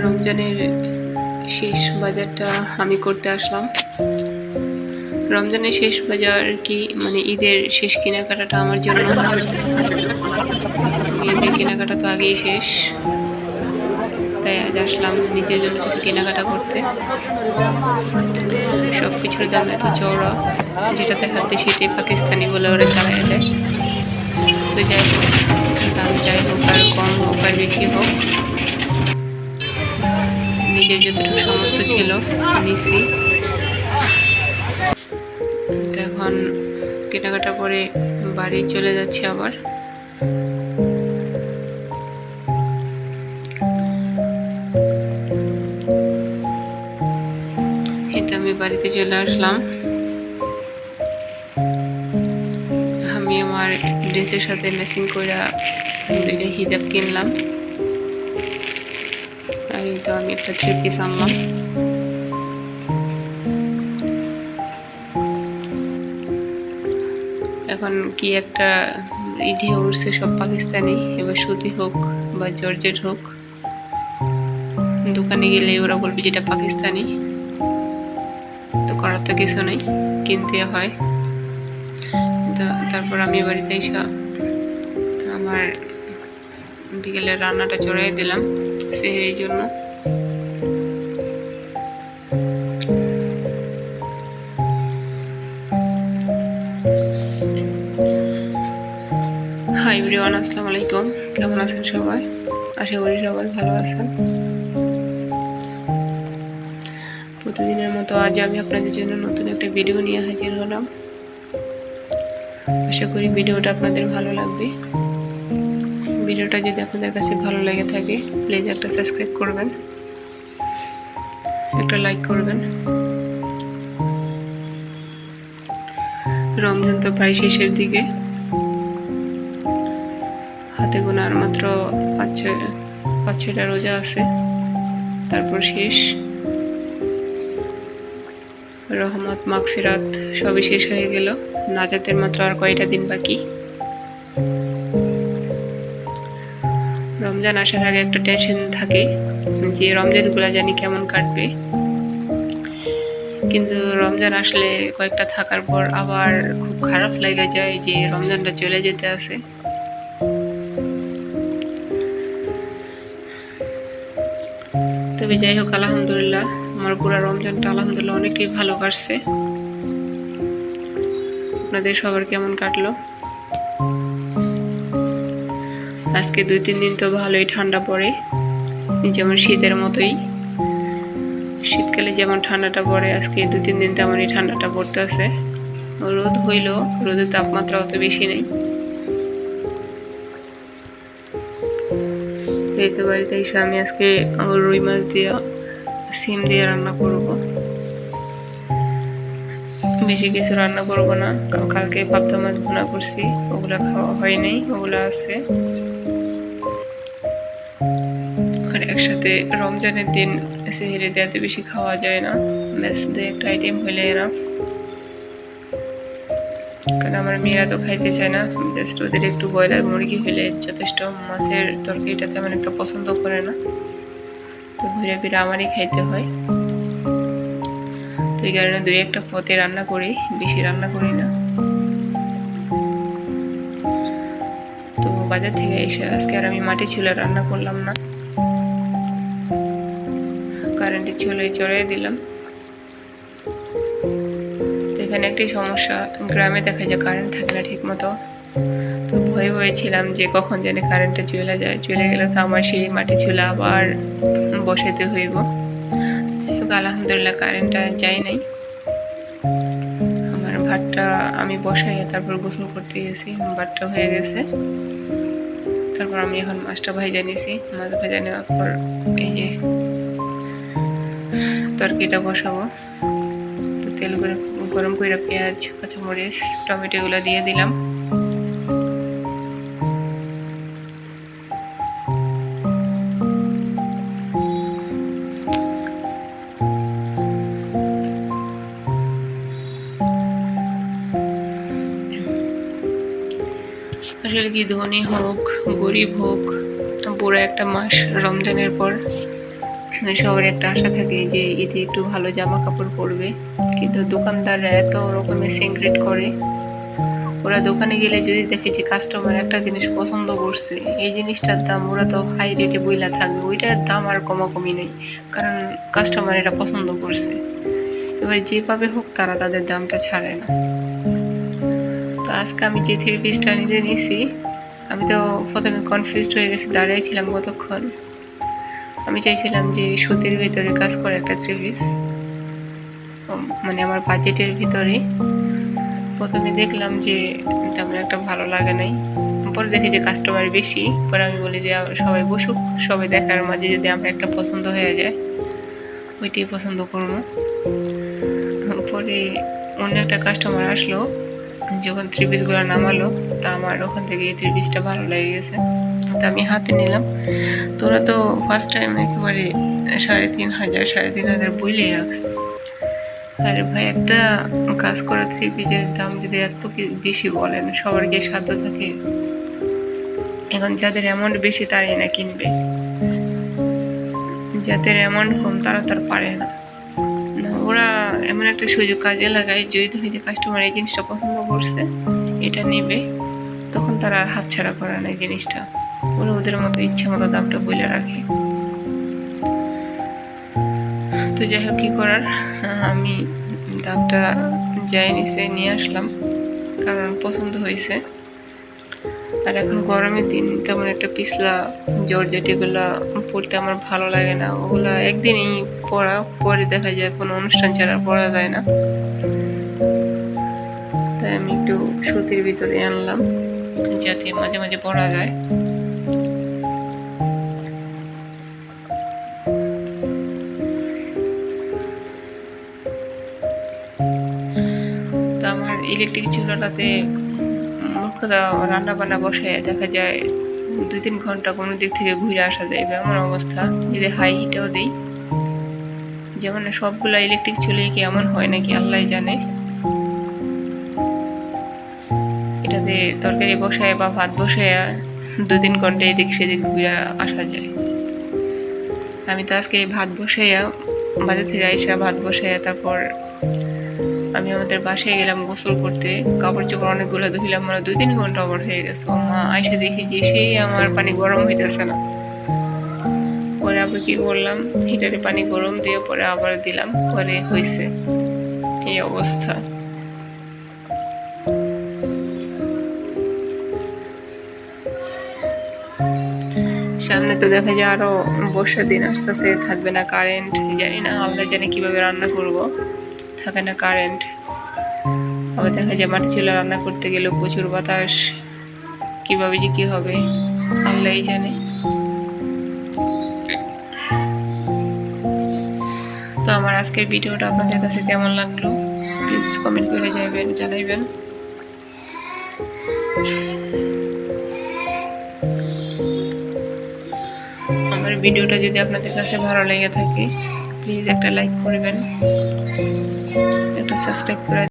রমজানের শেষ বাজারটা আমি করতে আসলাম। রমজানের শেষ বাজার কি মানে ঈদের শেষ কেনাকাটাটা আমার জন্য। ঈদের কেনাকাটা তো আগেই শেষ, তাই আজ আসলাম নিজের জন্য কিছু কেনাকাটা করতে। সব কিছুর দাম এত চওড়া, যেটা দেখাতে সেটাই পাকিস্তানি বলে ওরা চালাইয়া দেয়। তো যাই হোক, দাম যাই হোক আর কম হোক আর বেশি হোক, নিজের যতটুকু সামর্থ্য ছিল নিছি। তো এখন কেনাকাটা করে বাড়ি চলে যাচ্ছি আবার। এতে আমি বাড়িতে চলে আসলাম। আমি আমার ড্রেসের সাথে ম্যাচিং করে দুইটা হিজাব কিনলাম, আর এই তো আমি একটা 3 পিস আনলাম। এখন কি একটা ইডি উঠছে সব পাকিস্তানি, এবার সুতি হোক বা জর্জেট হোক, দোকানে গেলে ওরা বলবে যেটা পাকিস্তানি। তো করার তো কিছু নেই, কিনতে হয়। তারপর আমি বাড়িতে এসে আমার বিকেলের রান্নাটা চড়াই দিলাম সেহরির জন্য। হাই এভরিওয়ান, আসসালামু আলাইকুম। কেমন আছেন সবাই? আশা করি সবাই ভালো আছেন। প্রতিদিনের মতো আজ আমি আপনাদের জন্য নতুন একটা ভিডিও নিয়ে হাজির হলাম। আশা করি ভিডিওটা আপনাদের ভালো লাগবে। ভিডিওটা যদি আপনাদের কাছে ভালো লেগে থাকে প্লিজ একটা সাবস্ক্রাইব করবেন, একটা লাইক করবেন। রমজান তো প্রায় শেষের দিকে, হাতে গোনা আর মাত্র 5-6টা রোজা আছে, তারপর শেষ। রহমত মাগফিরাত সবই শেষ হয়ে গেল, নাজাতের মাত্র আর কয়টা দিন বাকি। রমজান আসার আগে একটা টেনশন থাকে যে রমজানগুলা জানি কেমন কাটবে, কিন্তু রমজান আসলে কয়েকটা থাকার পর আবার খুব খারাপ লেগে যায় যে রমজানটা চলে যেতে আছে। তবে যাই হোক, আলহামদুলিল্লাহ আমার পুরো রমজানটা আলহামদুলিল্লাহ অনেকই ভালো কাটছে। আপনাদের সবার কেমন কাটলো? আজকে 2-3 দিন তো ভালোই ঠান্ডা পড়ে, যেমন শীতের মতোই। শীতকালে যেমন ঠান্ডাটা পড়ে, আজকে 2-3 দিন তেমনই ঠান্ডাটা পড়তেছে। রোদ হইল, রোদের তাপমাত্রা অত বেশি নেই। এই তো বাড়িতে এসে আমি আজকে রুই মাছ দিয়ে সিম দিয়ে রান্না করব। বেশি কিছু রান্না করব না, কারণ কালকে পাবদা মাছ ভুনা করছি, ওগুলা খাওয়া হয় নাই, ওগুলা আছে। আর একসাথে রমজানের দিন সেহরি দেওয়াতে বেশি খাওয়া যায় না, ব্যাস 2-1টা আইটেম হইলে এনাফ। কারণ আমার মেয়েরা তো খাইতে চায় না, জাস্ট ওদের একটু ব্রয়লার মুরগি হলে যথেষ্ট। মাছের তরকারিটা তেমন একটা পছন্দ করে না, তো ঘুরে ফিরে আমারই খাইতে হয়। তো এই কারণে 2-1টা পদে রান্না করি, বেশি রান্না করি না। তো বাজার থেকে এসে আজকে আর আমি মাটি চুলা রান্না করলাম না, কারেন্টের চুলায় চড়াই দিলাম। তো এখানে একটি সমস্যা, গ্রামে দেখা যায় কারেন্ট থাকে না ঠিক মতো। তো ভয়ে ভয়ে ছিলাম যে কখন জানি কারেন্টটা চলে যায়, চলে গেলে তো আমার সেই মাটি চুলা আবার বসাতে হইব। যাই হোক, আলহামদুলিল্লাহ কারেন্টটা যায় নাই। আমার ভাতটা আমি বসাই তারপর গোসল করতে গেছি, ভাতটা হয়ে গেছে। তারপর আমি এখন মাছটা ভাজা নিয়েছি, মাছ ভাজা নেওয়ার পর এই যে তরকারিটা বসাবো। তো তেল গরম করে পেঁয়াজ, কাঁচামরিচ, টমেটো এগুলো দিয়ে দিলাম। আসলে কি ধনী হোক গরিব হোক পুরো একটা মাস রমজানের পর সবার একটা আশা থাকে যে ঈদে একটু ভালো জামা কাপড় পরবে, কিন্তু দোকানদাররা এত রকমের সিক্রেট করে। ওরা দোকানে গেলে যদি দেখে যে কাস্টমার একটা জিনিস পছন্দ করছে, এই জিনিসটার দাম ওরা তো হাই রেটে বইলা থাকবে, ওইটার দাম আর কমাকমি নেই, কারণ কাস্টমার এটা পছন্দ করছে। এবার যেভাবে হোক তারা তাদের দামটা ছাড়ে না। তো আজকে আমি যে 3 পিসটা নিতে নিয়েছি, আমি তো প্রথমে কনফিউজড হয়ে গেছি, দাঁড়িয়েছিলাম কতক্ষণ। আমি চাইছিলাম যে সুতির ভিতরে কাজ করে একটা 3 পিস, মানে আমার বাজেটের ভিতরে। প্রথমে দেখলাম যে তেমন একটা ভালো লাগে নাই, পরে দেখি যে কাস্টমার বেশি। পরে আমি বলি যে সবাই বসুক, সবাই দেখার মাঝে যদি আমার একটা পছন্দ হয়ে যায় ওইটাই পছন্দ করবো। পরে অন্য একটা কাস্টমার আসলো, যখন 3 পিসগুলো নামালো, তা আমার ওখান থেকে এই 3 পিসটা ভালো লেগে গেছে, তা আমি হাতে নিলাম। তোরা তো ফার্স্ট টাইম একেবারে 3,500 বইলেই রাখছে। আরে ভাই, একটা কাজ করা 3 পিসের দাম যদি এত বেশি বলেন, সবার কি সাধ্য থাকে? এখন যাদের অ্যামাউন্ট বেশি তারাই না কিনবে, যাদের অ্যামাউন্ট কম তারা তার পারে না। ওরা এমন একটা সুযোগ কাজে লাগায়, যদি দেখে যে কাস্টমার এই জিনিসটা পছন্দ করছে, এটা নেবে, তখন তারা আর হাতছাড়া করে না এই জিনিসটা। ওরা ওদের মতো ইচ্ছা মতো দামটা বলে রাখে। তো যাই হোক, কি করার, আমি দামটা যাই নিচে নিয়ে আসলাম, কারণ পছন্দ হয়েছে। আর এখন গরমের দিন তেমন একটা পিছলা জর্জেট এগুলা পরতে আমার ভালো লাগে না, ওগুলা একদিনই পরা, পরে দেখা যায় কোনো অনুষ্ঠান ছাড়া পরা যায় না। তাই আমি একটু সুতির ভিতরে আনলাম, যাতে মাঝে মাঝে পরা যায়। তো আমার ইলেকট্রিক চুলাটাতে রান্না বান্না বসে দেখা যায় 2-3 ঘন্টা কোনো দিক থেকে ঘুরে আসা যায়, এমন অবস্থা। যদি হাই হিটেও দিই, যেমন সবগুলা ইলেকট্রিক চুলে কি এমন হয় নাকি আল্লাহ জানে। এটাতে তরকারি বসায় বা ভাত বসায় 2-3 ঘন্টা এদিক সেদিক ঘুরে আসা যায়। আমি তো আজকে ভাত বসাইয়া, বাজার থেকে আইসা ভাত বসাইয়া, তারপর আমি আমাদের বাসায় গেলাম গোসল করতে। কাপড় চোপড় অনেকগুলো ধুইলাম, মানে 2-3 ঘন্টা ওভার হয়ে গেছে। মা আইসা দেখি যে সেই আমার পানি গরম হইতেছে না। পরে আবার কি করলাম, হিটারে পানি গরম দিয়ে পরে আবার দিলাম, পরে হয়েছে এই অবস্থা। সামনে তো দেখা যায় আরো বর্ষার দিন আসতেছে, থাকবে না কারেন্ট, জানি না, আল্লাহ জানে কিভাবে রান্না করব, থাকে না কারেন্ট। আবার দেখা যায় মাটি চুলা রান্না করতে গেলে প্রচুর বাতাস, কিভাবে যে কি হবে আল্লাহই জানে। তো আমার আজকের ভিডিওটা আপনাদের কাছে কেমন লাগলো প্লিজ কমেন্ট করে জানাইবেন। আমার ভিডিওটা যদি আপনাদের কাছে ভালো লেগে থাকে, প্লিজ একটা লাইক করবেন, একটা সাবস্ক্রাইব করে